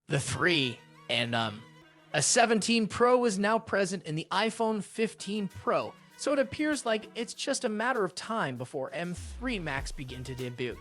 the 3, and a 17 Pro is now present in the iPhone 15 Pro, so it appears like it's just a matter of time before M3 Macs begin to debut.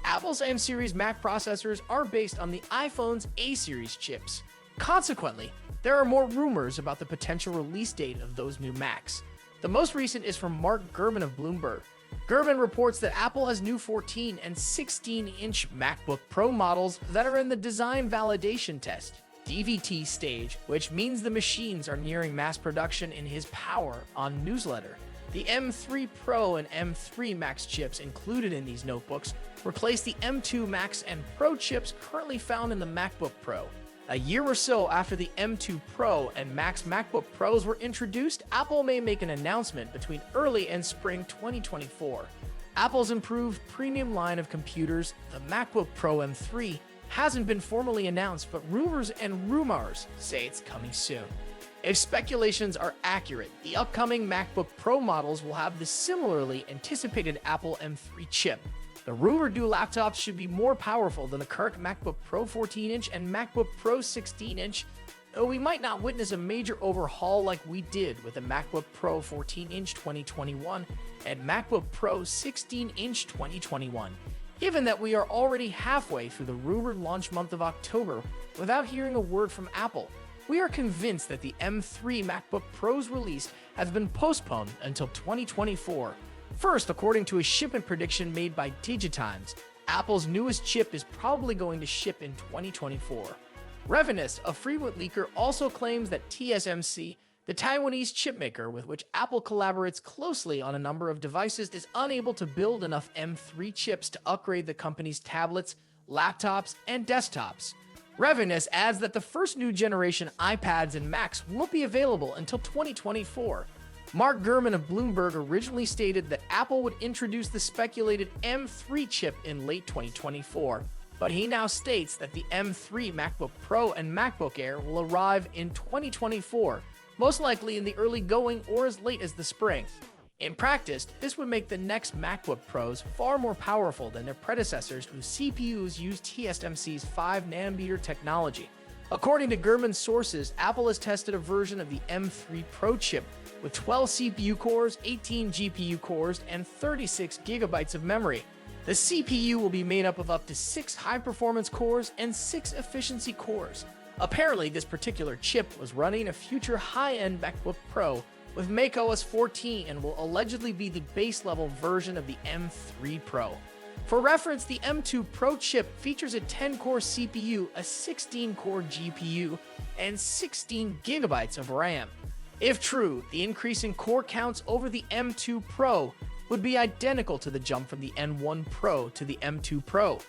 Apple's M series Mac processors are based on the iPhone's A series chips. Consequently, there are more rumors about the potential release date of those new Macs. The most recent is from Mark Gurman of Bloomberg. Gurman reports that Apple has new 14 and 16-inch MacBook Pro models that are in the design validation test (DVT) stage, which means the machines are nearing mass production in his Power on newsletter. The M3 Pro and M3 Max chips included in these notebooks replace the M2 Max and Pro chips currently found in the MacBook Pro. A year or so after the M2 Pro and Max MacBook Pros were introduced, Apple may make an announcement between early and spring 2024. Apple's improved premium line of computers, the MacBook Pro M3, hasn't been formally announced, but rumors and rumors say it's coming soon. If speculations are accurate, the upcoming MacBook Pro models will have the similarly anticipated Apple M3 chip. The rumored new laptops should be more powerful than the current MacBook Pro 14-inch and MacBook Pro 16-inch, though we might not witness a major overhaul like we did with the MacBook Pro 14-inch 2021 and MacBook Pro 16-inch 2021. Given that we are already halfway through the rumored launch month of October without hearing a word from Apple, we are convinced that the M3 MacBook Pro's release has been postponed until 2024. First, according to a shipment prediction made by Digitimes, Apple's newest chip is probably going to ship in 2024. Revenus, a frequent leaker, also claims that TSMC, the Taiwanese chipmaker with which Apple collaborates closely on a number of devices, is unable to build enough M3 chips to upgrade the company's tablets, laptops, and desktops. Revenus adds that the first new generation iPads and Macs won't be available until 2024. Mark Gurman of Bloomberg originally stated that Apple would introduce the speculated M3 chip in late 2024, but he now states that the M3 MacBook Pro and MacBook Air will arrive in 2024, most likely in the early going or as late as the spring. In practice, this would make the next MacBook Pros far more powerful than their predecessors whose CPUs use TSMC's 5nm technology. According to Gurman's sources, Apple has tested a version of the M3 Pro chip with 12 CPU cores, 18 GPU cores, and 36 gigabytes of memory. The CPU will be made up of up to 6 high-performance cores and 6 efficiency cores. Apparently, this particular chip was running a future high-end MacBook Pro with macOS 14 and will allegedly be the base-level version of the M3 Pro. For reference, the M2 Pro chip features a 10-core CPU, a 16-core GPU, and 16 gigabytes of RAM. If true, the increase in core counts over the M2 Pro would be identical to the jump from the M1 Pro to the M2 Pro.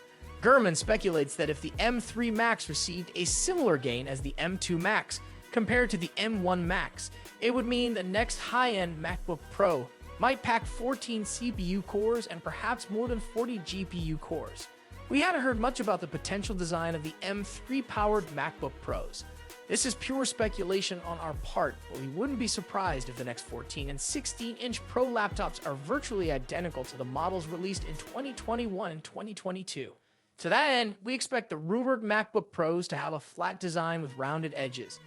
Gurman speculates that if the M3 Max received a similar gain as the M2 Max compared to the M1 Max, it would mean the next high-end MacBook Pro might pack 14 CPU cores and perhaps more than 40 GPU cores. We hadn't heard much about the potential design of the M3-powered MacBook Pros. This is pure speculation on our part, but we wouldn't be surprised if the next 14 and 16-inch Pro laptops are virtually identical to the models released in 2021 and 2022. To that end, we expect the rumored MacBook Pros to have a flat design with rounded edges.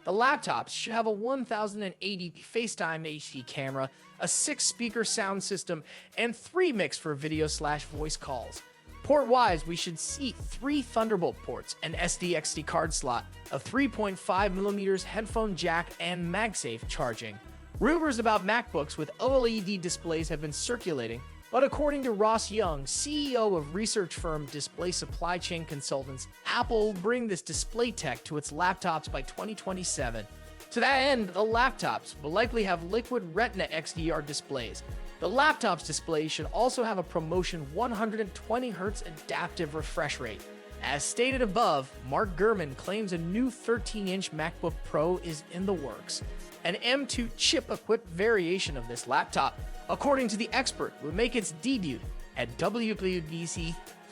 The laptops should have a 1080p FaceTime HD camera, a 6-speaker sound system, and 3 mics for video/voice calls. Port-wise, we should see 3 Thunderbolt ports, an SD/XD card slot, a 3.5mm headphone jack, and MagSafe charging. Rumors about MacBooks with OLED displays have been circulating, but according to Ross Young, CEO of research firm Display Supply Chain Consultants, Apple will bring this display tech to its laptops by 2027. To that end, the laptops will likely have liquid Retina XDR displays. The laptop's display should also have a promotion 120Hz adaptive refresh rate. As stated above, Mark Gurman claims a new 13-inch MacBook Pro is in the works. An M2 chip-equipped variation of this laptop, according to the expert, would make its debut at WWDC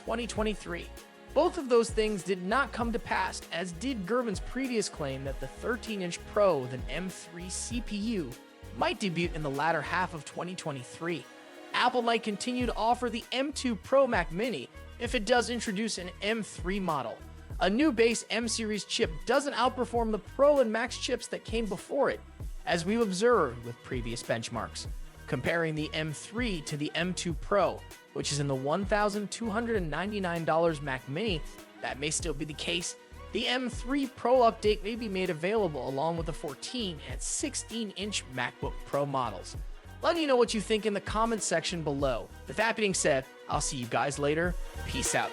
2023. Both of those things did not come to pass, as did Gurman's previous claim that the 13-inch Pro with an M3 CPU might debut in the latter half of 2023. Apple might continue to offer the M2 Pro Mac Mini if it does introduce an M3 model. A new base M series chip doesn't outperform the Pro and Max chips that came before it, as we've observed with previous benchmarks. Comparing the M3 to the M2 Pro, which is in the $1,299 Mac Mini, that may still be the case. The M3 Pro update may be made available along with the 14 and 16-inch MacBook Pro models. Let me know what you think in the comments section below. With that being said, I'll see you guys later. Peace out.